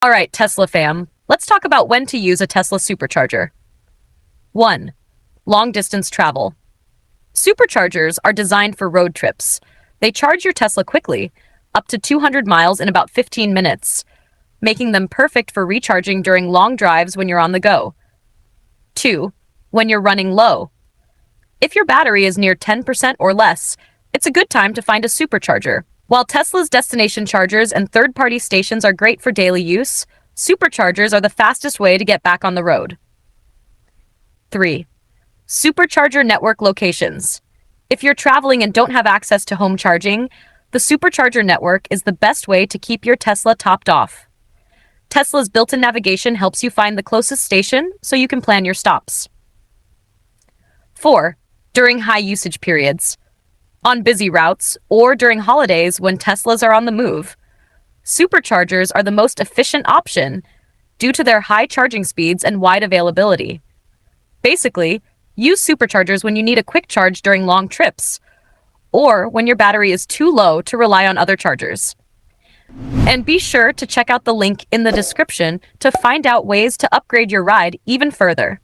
All right, Tesla fam, let's talk about when to use a Tesla supercharger. 1. Long distance travel. Superchargers are designed for road trips. They charge your Tesla quickly, up to 200 miles in about 15 minutes, making them perfect for recharging during long drives when you're on the go. 2. When you're running low. If your battery is near 10% or less, it's a good time to find a supercharger. While Tesla's destination chargers and third-party stations are great for daily use, superchargers are the fastest way to get back on the road. 3. Supercharger network locations. If you're traveling and don't have access to home charging, the supercharger network is the best way to keep your Tesla topped off. Tesla's built-in navigation helps you find the closest station so you can plan your stops. 4. During high usage periods. On busy routes or during holidays when Teslas are on the move, superchargers are the most efficient option due to their high charging speeds and wide availability. Basically, use superchargers when you need a quick charge during long trips or when your battery is too low to rely on other chargers. And be sure to check out the link in the description to find out ways to upgrade your ride even further.